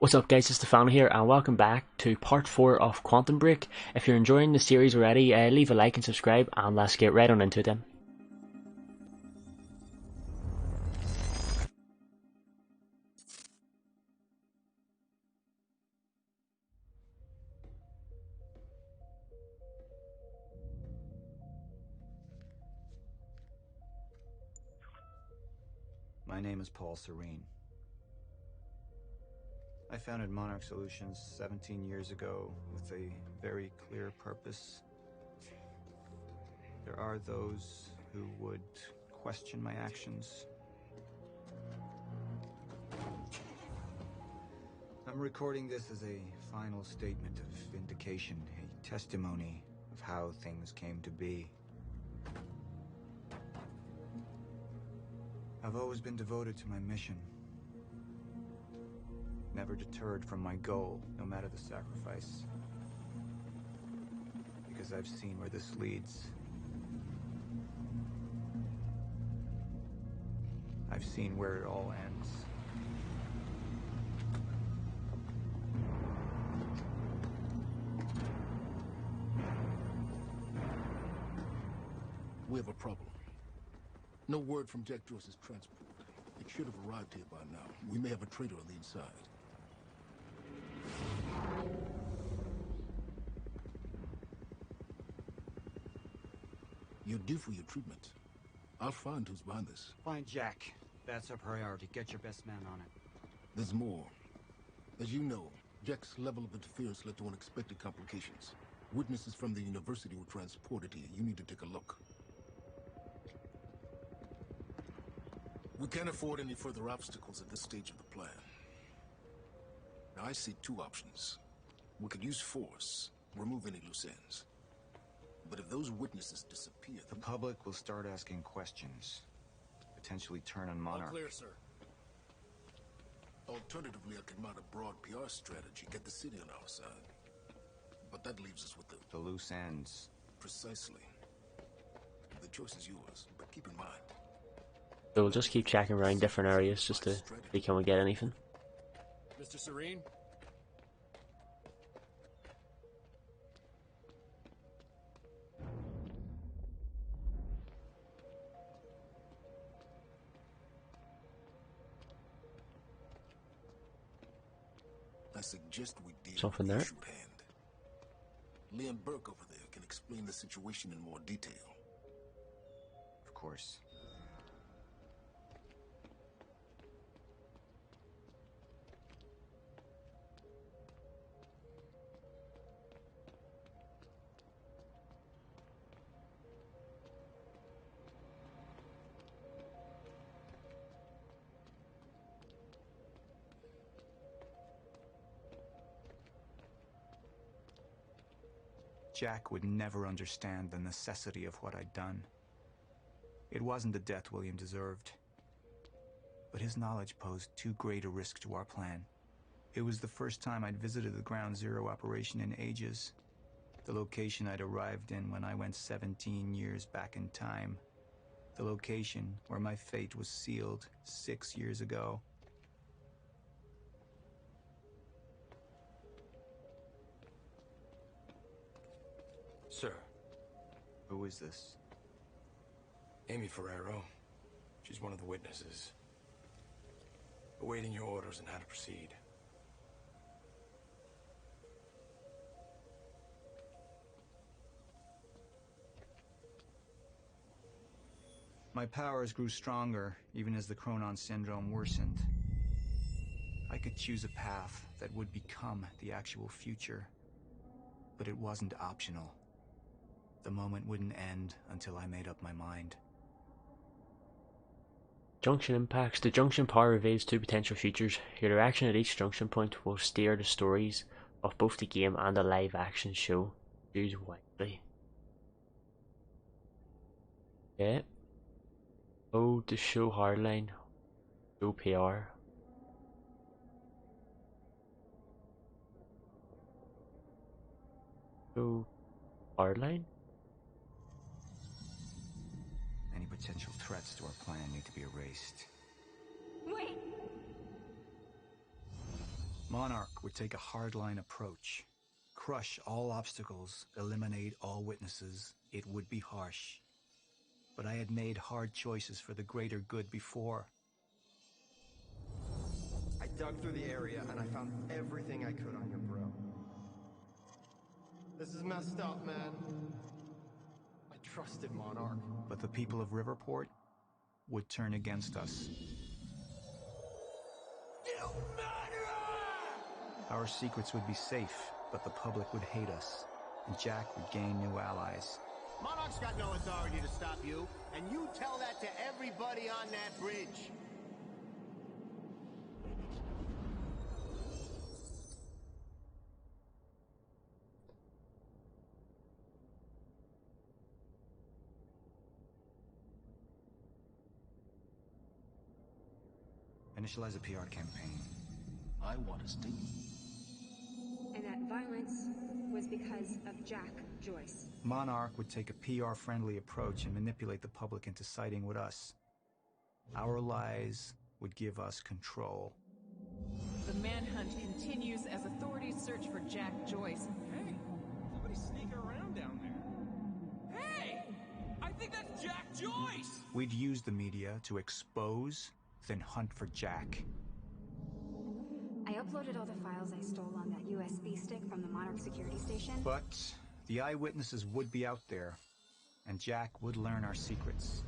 What's up guys, it's Stefano here and welcome back to part 4 of Quantum Break. If you're enjoying the series already, leave a like and subscribe and let's get right on into it then. My name is Paul Serene. I founded Monarch Solutions 17 years ago with a very clear purpose. There are those who would question my actions. I'm recording this as a final statement of vindication, a testimony of how things came to be. I've always been devoted to my mission. Never deterred from my goal, no matter the sacrifice. Because I've seen where this leads. I've seen where it all ends. We have a problem. No word from Jack Joyce's transport. It should have arrived here by now. We may have a traitor on the inside. You're due for your treatment. I'll find who's behind this. Find Jack. That's our priority. Get your best man on it. There's more. As you know, Jack's level of interference led to unexpected complications. Witnesses from the university were transported here. You need to take a look. We can't afford any further obstacles at this stage of the plan. Now, I see two options. We could use force, remove any loose ends. But if those witnesses disappear, The public will start asking questions. Potentially turn on Monarch. All clear, sir. Alternatively, I could mount a broad PR strategy, get the city on our side. But that leaves us with The loose ends. Precisely. The choice is yours, but keep in mind. So we'll just keep checking around different areas just to see can we get anything. Mr. Serene? I suggest we deal Something with the there. issue at hand. Liam Burke over there can explain the situation in more detail. Of course. Jack would never understand the necessity of what I'd done. It wasn't the death William deserved, but his knowledge posed too great a risk to our plan. It was the first time I'd visited the Ground Zero operation in ages, the location I'd arrived in when I went 17 years back in time, the location where my fate was sealed 6 years ago. Sir, Who is this? Amy Ferrero. She's one of the witnesses. Awaiting your orders on how to proceed. My powers grew stronger, even as the Chronon syndrome worsened. I could choose a path that would become the actual future, but it wasn't optional. The moment wouldn't end until I made up my mind. Junction impacts. The junction power reveals two potential futures. Your direction at each junction point will steer the stories of both the game and the live action show. Choose wisely. Yeah. Oh, the show hardline. Show PR. Show hardline? Any potential threats to our plan need to be erased. Wait! Monarch would take a hardline approach. Crush all obstacles, eliminate all witnesses. It would be harsh. But I had made hard choices for the greater good before. I dug through the area and I found everything I could on your bro. This is messed up, man. I trusted Monarch. But the people of Riverport would turn against us. You murderer! Our secrets would be safe, but the public would hate us, and Jack would gain new allies. Monarch's got no authority to stop you, and you tell that to everybody on that bridge. Initialize a PR campaign. I want a statement. And that violence was because of Jack Joyce. Monarch would take a PR-friendly approach and manipulate the public into siding with us. Our lies would give us control. The manhunt continues as authorities search for Jack Joyce. Hey, somebody's sneaking around down there. Hey! I think that's Jack Joyce! We'd use the media to expose, then hunt for Jack. I uploaded all the files I stole on that USB stick from the Monarch security station. But the eyewitnesses would be out there, and Jack would learn our secrets.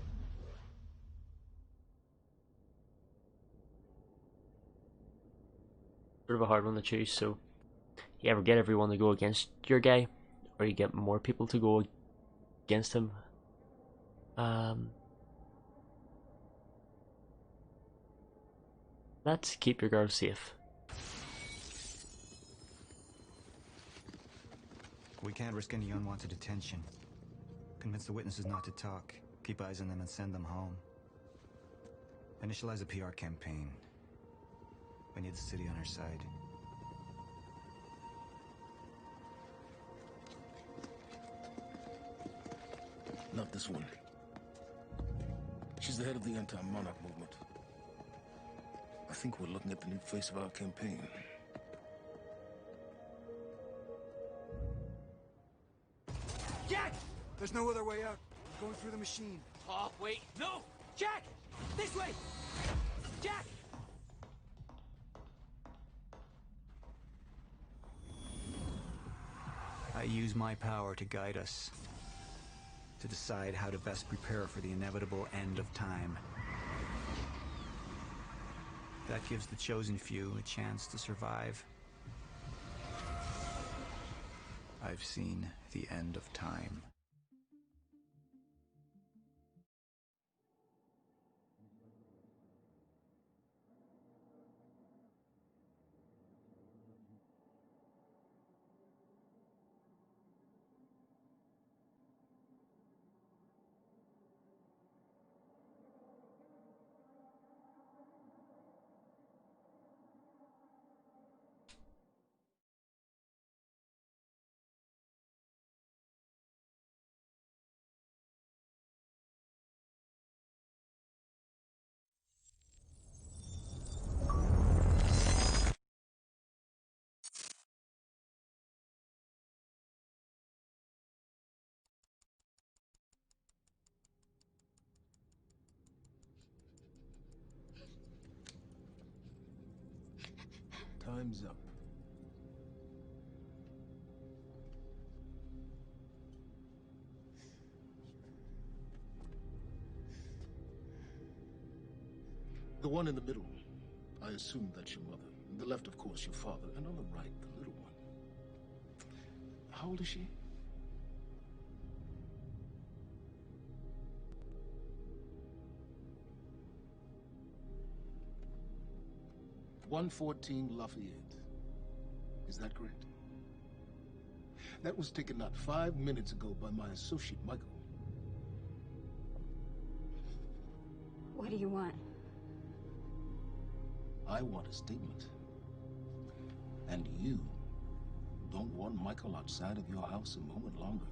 Sort of a hard one to choose, so you ever get everyone to go against your guy, or you get more people to go against him. Let's keep your girl safe. We can't risk any unwanted attention. Convince the witnesses not to talk. Keep eyes on them and send them home. Initialize a PR campaign. We need the city on our side. Not this one. She's the head of the anti-monarch movement. I think we're looking at the new face of our campaign. Jack! There's no other way out. I'm going through the machine. Oh, wait, no! Jack! This way! Jack! I use my power to guide us. To decide how to best prepare for the inevitable end of time. That gives the chosen few a chance to survive. I've seen the end of time. Time's up. The one in the middle, I assume that's your mother. On the left, of course, your father. And on the right, the little one. How old is she? "114 Lafayette. Is that correct? That was taken not 5 minutes ago by my associate, Michael. What do you want? I want a statement. And you don't want Michael outside of your house a moment longer.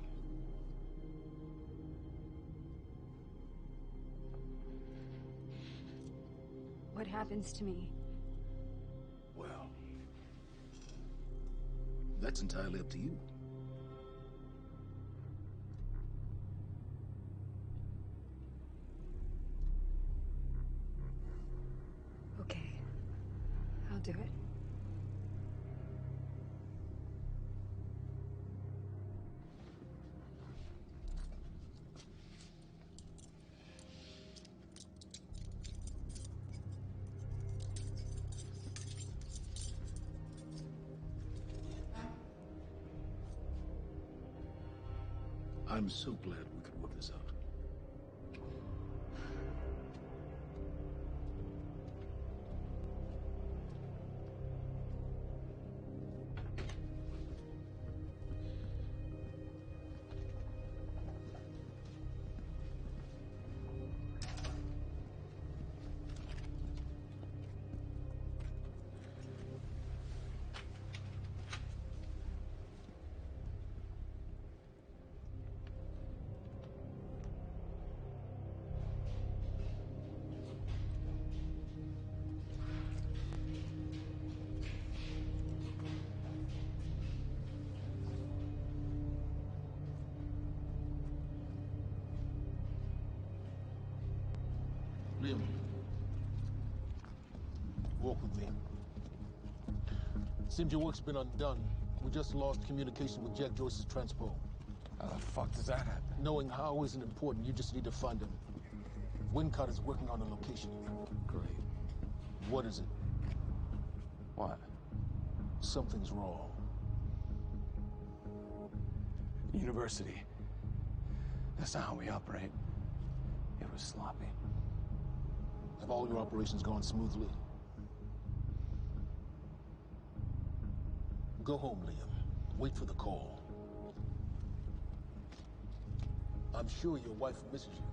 What happens to me? Well, That's entirely up to you. Okay. I'll do it. I'm so glad we could work this out. Liam, walk with me. Seems your work's been undone. We just lost communication with Jack Joyce's transpo. How the fuck does that happen? Knowing how isn't important. You just need to find him. Wincott is working on a location. Great. What is it? What? Something's wrong. University. That's not how we operate. It was sloppy. Have all your operations gone smoothly? Go home, Liam. Wait for the call. I'm sure your wife misses you.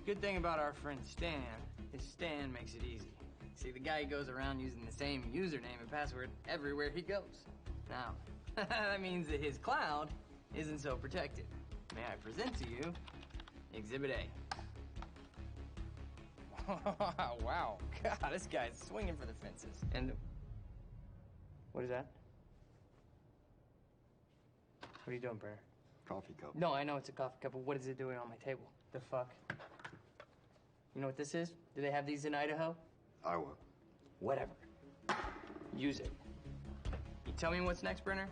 Good thing about our friend Stan is Stan makes it easy. See, the guy goes around using the same username and password everywhere he goes. Now, that means that his cloud isn't so protected. May I present to you Exhibit A. Wow, God, this guy's swinging for the fences. And what is that? What are you doing, Brenner? Coffee cup. No, I know it's a coffee cup, but what is it doing on my table? The fuck? You know what this is? Do they have these in Idaho? Iowa. Whatever. Use it. You tell me what's next, Brenner?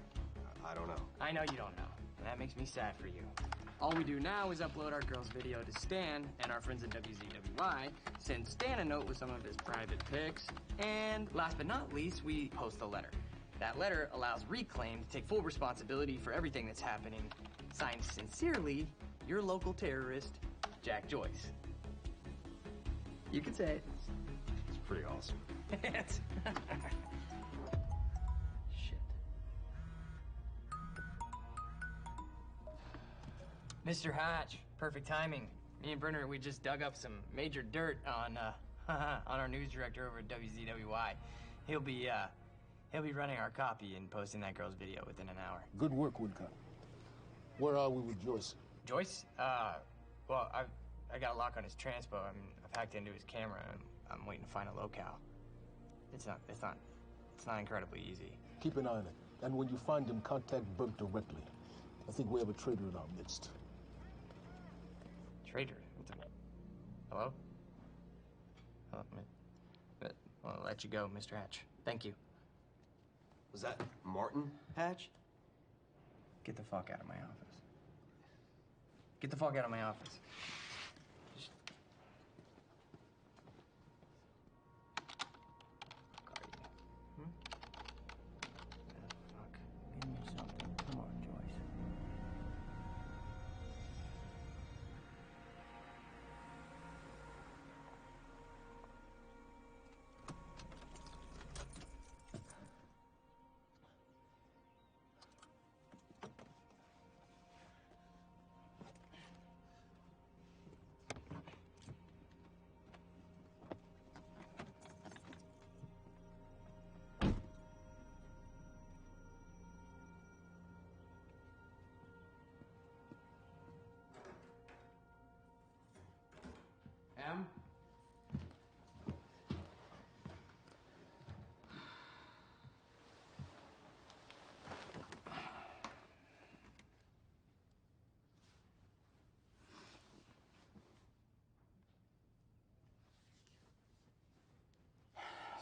I don't know. I know you don't know. That makes me sad for you. All we do now is upload our girl's video to Stan and our friends at WZWY, send Stan a note with some of his private pics, and last but not least, we post a letter. That letter allows Reclaim to take full responsibility for everything that's happening. Signed sincerely, your local terrorist, Jack Joyce. You can say it. It's pretty awesome. Shit. Mr. Hatch, perfect timing. Me and Brenner, we just dug up some major dirt on our news director over at WZWY. He'll be running our copy and posting that girl's video within an hour. Good work, Wincott. Where are we with Joyce? Joyce? Well, I got a lock on his transpo. I mean, I've hacked into his camera, and I'm waiting to find a locale. It's not incredibly easy. Keep an eye on it. And when you find him, contact Burke directly. I think we have a traitor in our midst. Traitor? Hello? I'll let you go, Mr. Hatch. Thank you. Was that Martin Hatch? Get the fuck out of my office. Get the fuck out of my office. Just... Fuck are you? Fuck. Give me something. Come on, Joyce.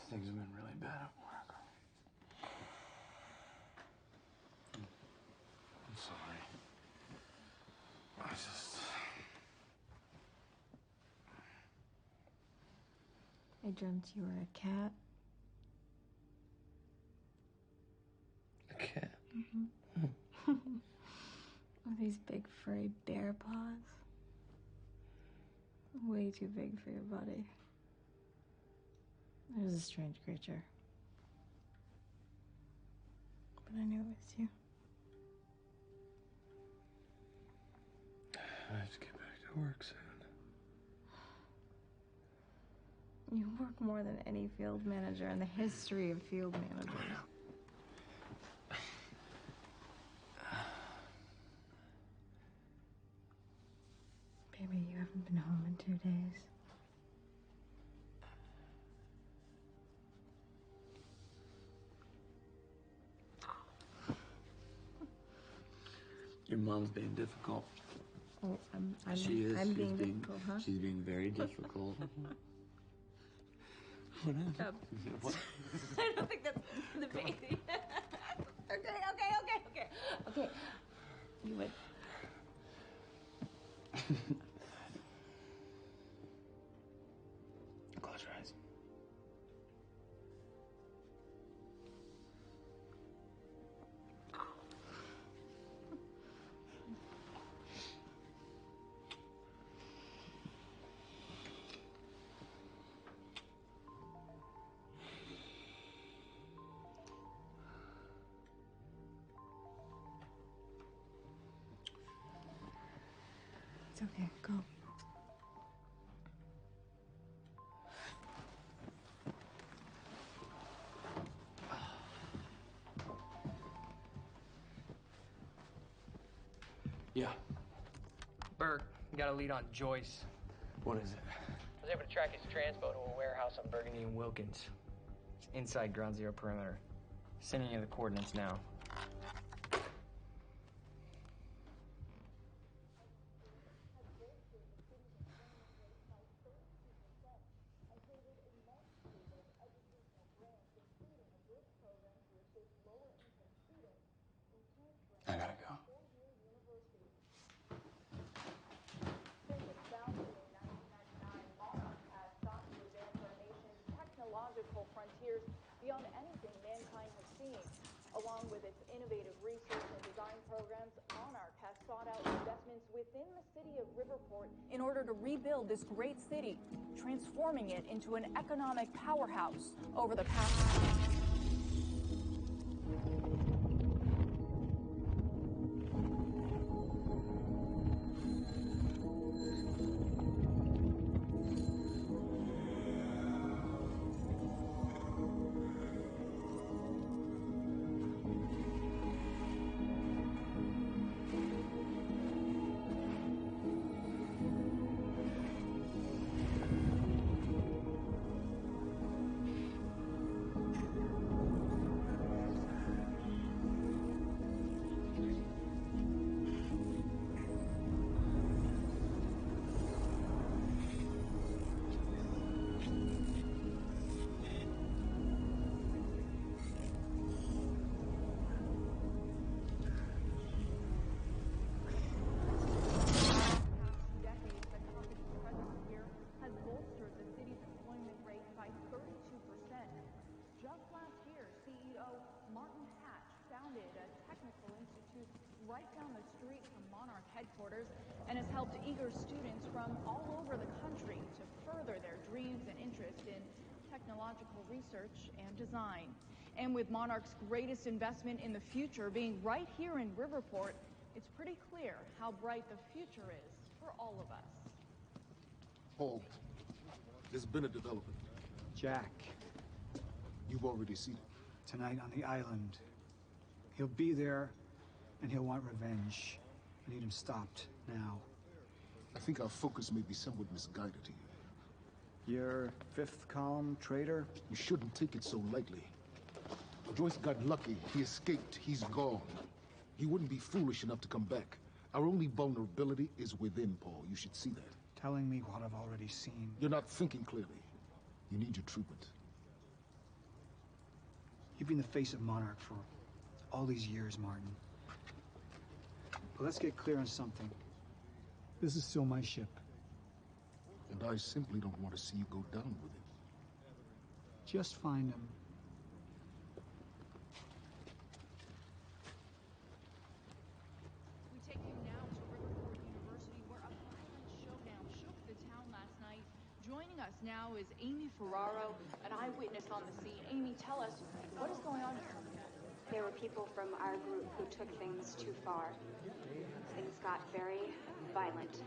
Things have been really bad at work. I'm sorry. I dreamt you were a cat. A cat? Mm-hmm. With these big furry bear paws. Way too big for your body. It was a strange creature. But I knew it was you. I have to get back to work soon. You work more than any field manager in the history of field managers. Baby, you haven't been home in 2 days. Your mom's being difficult. Oh, She is. I'm She's being difficult, huh? She's being very difficult. What happened? What? I don't think that's the baby. Okay. You would. Close your eyes. It's okay. Go. Yeah. Bert, you got a lead on Joyce. What is it? I was able to track his transpo to a warehouse on Burgundy and Wilkins. It's inside Ground Zero perimeter. Sending you the coordinates now. I gotta go. Technological frontiers beyond anything mankind has seen. Along with its innovative research and design programs, Monarch has sought out investments within the city of Riverport in order to rebuild this great city, transforming it into an economic powerhouse over the past... right down the street from Monarch headquarters and has helped eager students from all over the country to further their dreams and interest in technological research and design. And with Monarch's greatest investment in the future being right here in Riverport, it's pretty clear how bright the future is for all of us. Paul, there's been a development. Jack. You've already seen it. Tonight on the island. He'll be there, and he'll want revenge. I need him stopped now. I think our focus may be somewhat misguided here. Your fifth column traitor? You shouldn't take it so lightly. Joyce got lucky. He escaped. He's gone. He wouldn't be foolish enough to come back. Our only vulnerability is within, Paul. You should see that. Telling me what I've already seen. You're not thinking clearly. You need your treatment. You've been the face of Monarch for all these years, Martin. But let's get clear on something. This is still my ship. And I simply don't want to see you go down with it. Just find him. We take you now to Riverport University, where a violent showdown shook the town last night. Joining us now is Amy Ferraro, an eyewitness on the scene. Amy, tell us, what is going on here? There were people from our group who took things too far. Things got very violent.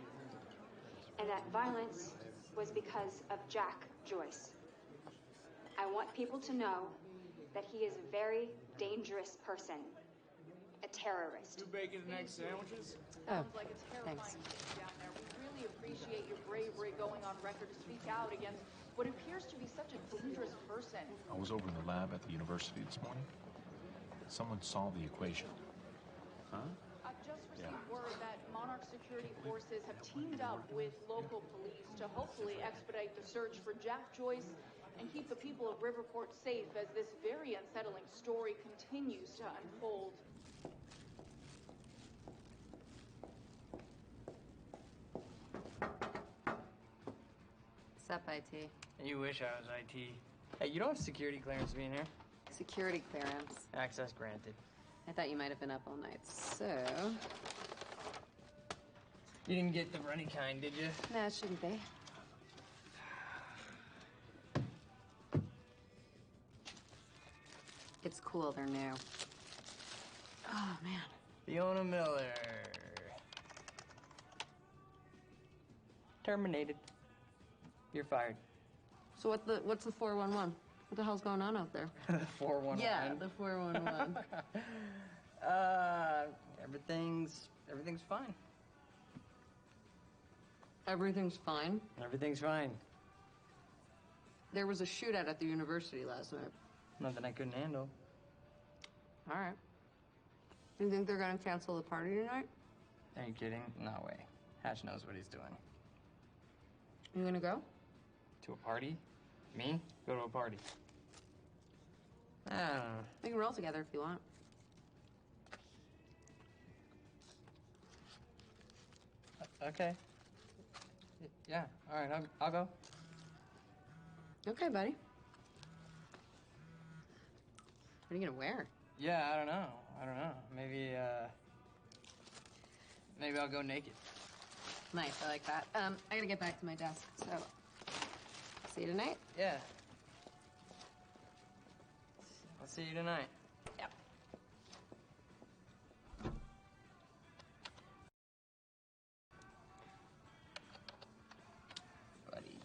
And that violence was because of Jack Joyce. I want people to know that he is a very dangerous person. A terrorist. 2 bacon and egg sandwiches? Sounds like a terrifying scene down there. We really appreciate your bravery going on record to speak out against what appears to be such a dangerous person. I was over in the lab at the university this morning. Someone solved the equation. Huh? I've just received word that Monarch security forces have teamed up with local police to hopefully expedite the search for Jack Joyce and keep the people of Riverport safe as this very unsettling story continues to unfold. What's up, IT? You wish I was IT. Hey, you don't have security clearance being here. Security clearance. Access granted. I thought you might have been up all night, so... You didn't get the runny kind, did you? No, it shouldn't be. It's cool, they're new. Oh, man. Fiona Miller. Terminated. You're fired. So what's the 411? What the hell's going on out there? 411. Yeah, the 411. Everything's fine. Everything's fine? Everything's fine. There was a shootout at the university last night. Nothing I couldn't handle. All right. You think they're gonna cancel the party tonight? Are you kidding? No way. Hatch knows what he's doing. You gonna go? To a party? Me? Go to a party. I don't know. We can roll together if you want. Okay. Yeah, all right, I'll go. Okay, buddy. What are you gonna wear? Yeah, I don't know. Maybe I'll go naked. Nice, I like that. I gotta get back to my desk, so see you tonight? Yeah. I'll see you tonight. Yep. Buddy.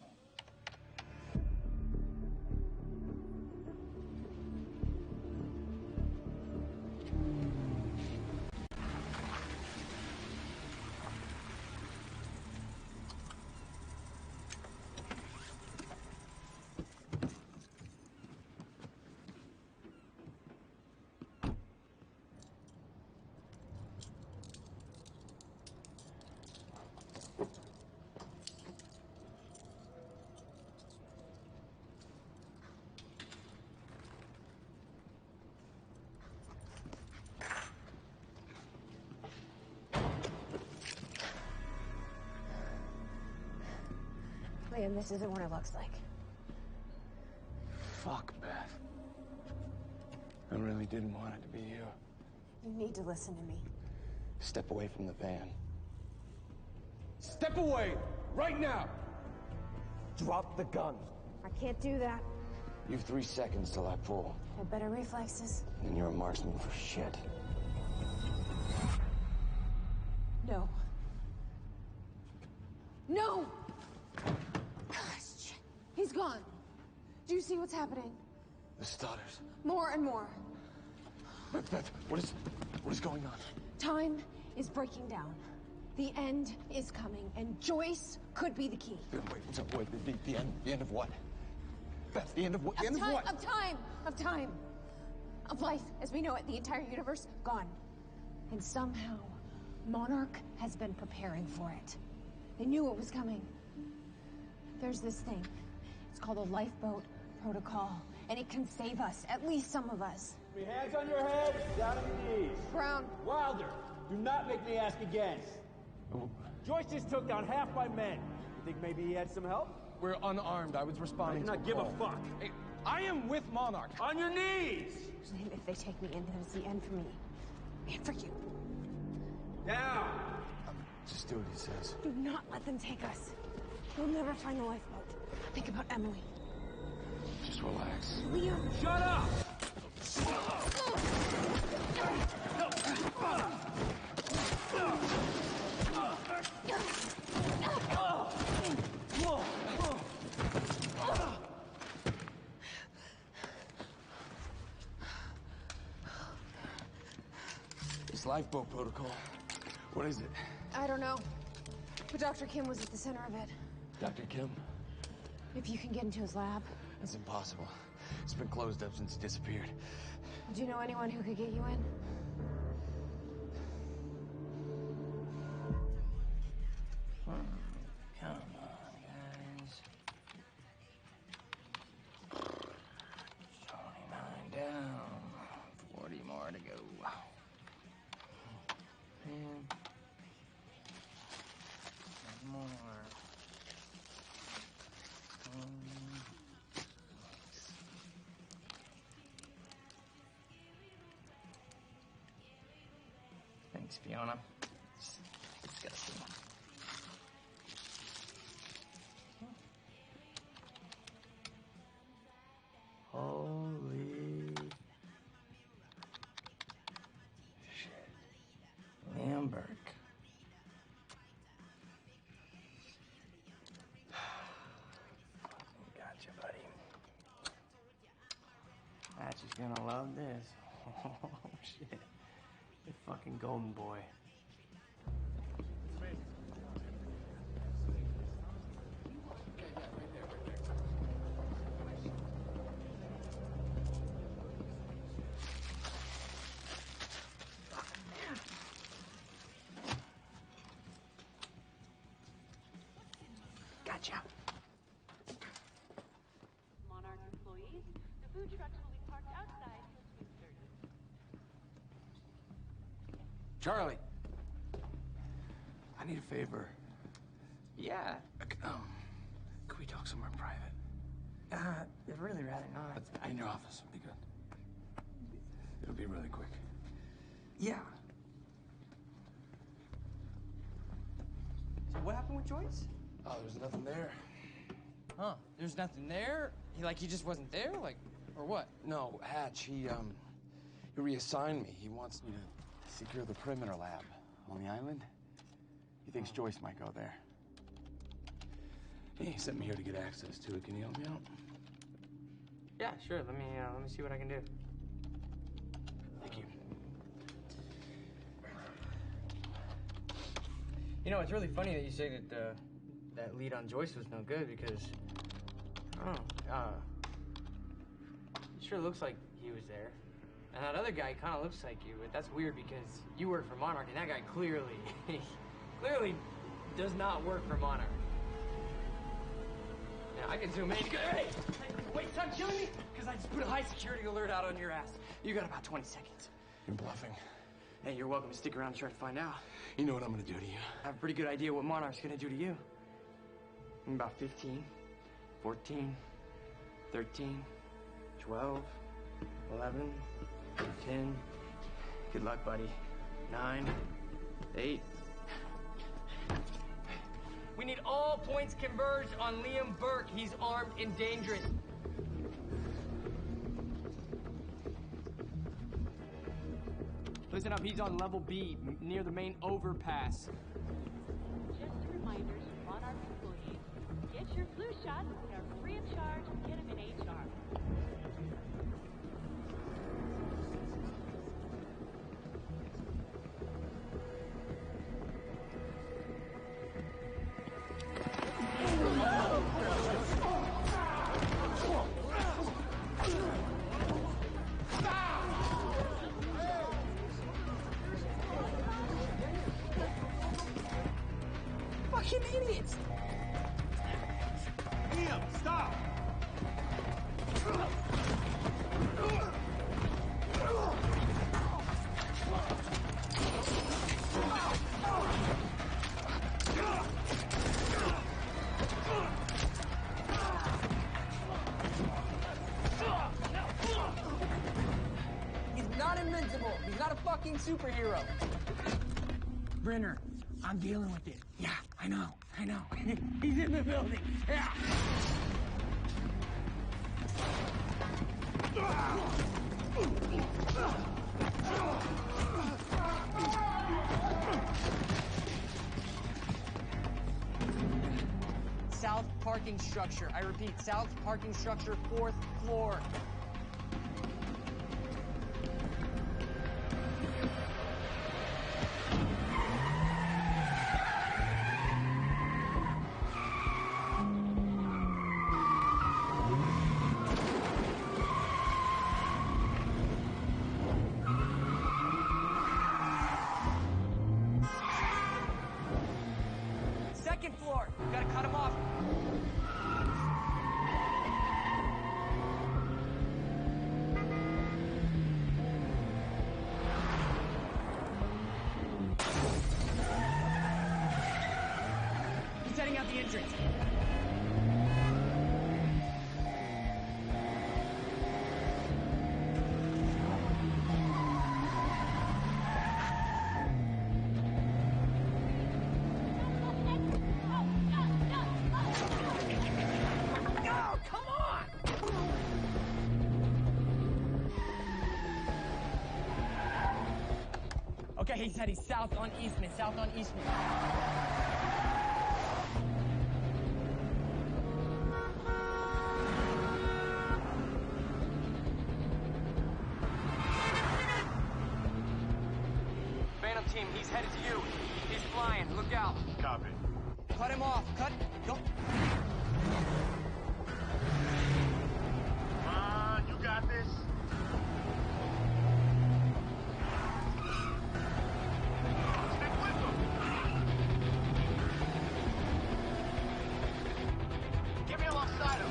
Liam, this isn't what it looks like. Fuck, Beth. I really didn't want it to be you. You need to listen to me. Step away from the van. Step away! Right now! Drop the gun. I can't do that. You have 3 seconds till I pull. I have better reflexes. And you're a marksman for shit. No. No! Gosh, he's gone. Do you see what's happening? The stutters. More and more. Beth, what is going on? Time is breaking down. The end is coming, and Joyce could be the key. Wait, the end of what? Beth, the end of what? The end of what? Of time. Of life as we know it, the entire universe, gone. And somehow, Monarch has been preparing for it. They knew it was coming. There's this thing. It's called a lifeboat protocol, and it can save us, at least some of us. Hands on your head, down on your knees. Brown. Wilder, do not make me ask again. Joyce just took down half my men. You think maybe he had some help? We're unarmed. I was responding I do not give a fuck. Hey, I am with Monarch. On your knees! If they take me in, then it's the end for me. And for you. Down! Just do what he says. Do not let them take us. We'll never find the lifeboat. Think about Emily. Just relax. Leo! Shut up! This lifeboat protocol. What is it? I don't know. But Dr. Kim was at the center of it. Dr. Kim? If you can get into his lab. That's impossible. It's been closed up since he disappeared. Do you know anyone who could get you in? Come on, guys. 29 down. 40 more to go. Man. One more. Thanks, Fiona. Disgusting. Holy shit. Liam Burke. Gotcha, buddy. Patch is gonna love this. Oh, shit. The fucking golden boy. Gotcha. Monarch employees, the food trucks will be parked outside till 2:30. Charlie! I need a favor. Yeah. Could we talk somewhere private? I'd really rather not. In your office would be good. It'll be really quick. Yeah. So what happened with Joyce? Oh, there's nothing there. Huh? There's nothing there? He just wasn't there? Like, or what? No, Hatch, he reassigned me. He wants me to secure the perimeter lab on the island. He thinks Joyce might go there. He sent me here to get access to it. Can you help me out? Yeah, sure. Let me see what I can do. Thank you. You know, it's really funny that you say that that lead on Joyce was no good because, I don't know, it sure looks like he was there. And that other guy kind of looks like you, but that's weird because you work for Monarch, and that guy clearly, clearly does not work for Monarch. Now, I can zoom in. Hey! Wait, stop killing me! Because I just put a high security alert out on your ass. You got about 20 seconds. You're bluffing. Hey, you're welcome to stick around and try to find out. You know what I'm gonna do to you. I have a pretty good idea what Monarch's gonna do to you. In about 15, 14, 13, 12, 11, 10. Good luck, buddy. 9, 8. We need all points converged on Liam Burke. He's armed and dangerous. Listen up, he's on level B, near the main overpass. Just a reminder to Monarch employees, get your flu shots. They're free of charge. Get them in HR. Fucking idiots! Liam, stop! fucking superhero. Brenner, I'm dealing with it. Yeah, I know. He's in the building. Yeah. South parking structure. I repeat, south parking structure, 4th floor. Second floor. Gotta cut him off. He's heading out the entrance. Okay, he said he's south on Eastman. Phantom team, he's headed to you. He's flying. Look out. Copy. Cut him off. Go. Come on, you got this. Get me alongside him.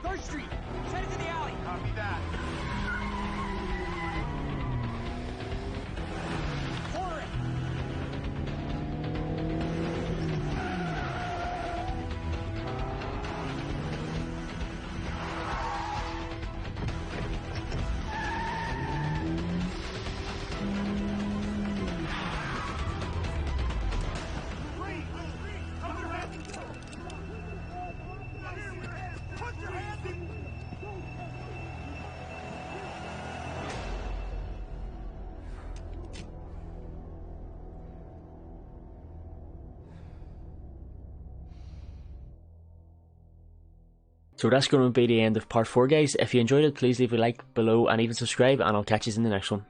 Third Street. He's headed to the alley. Copy that. Corner it. So that's going to be the end of part 4, guys. If you enjoyed it, please leave a like below and even subscribe, and I'll catch you in the next one.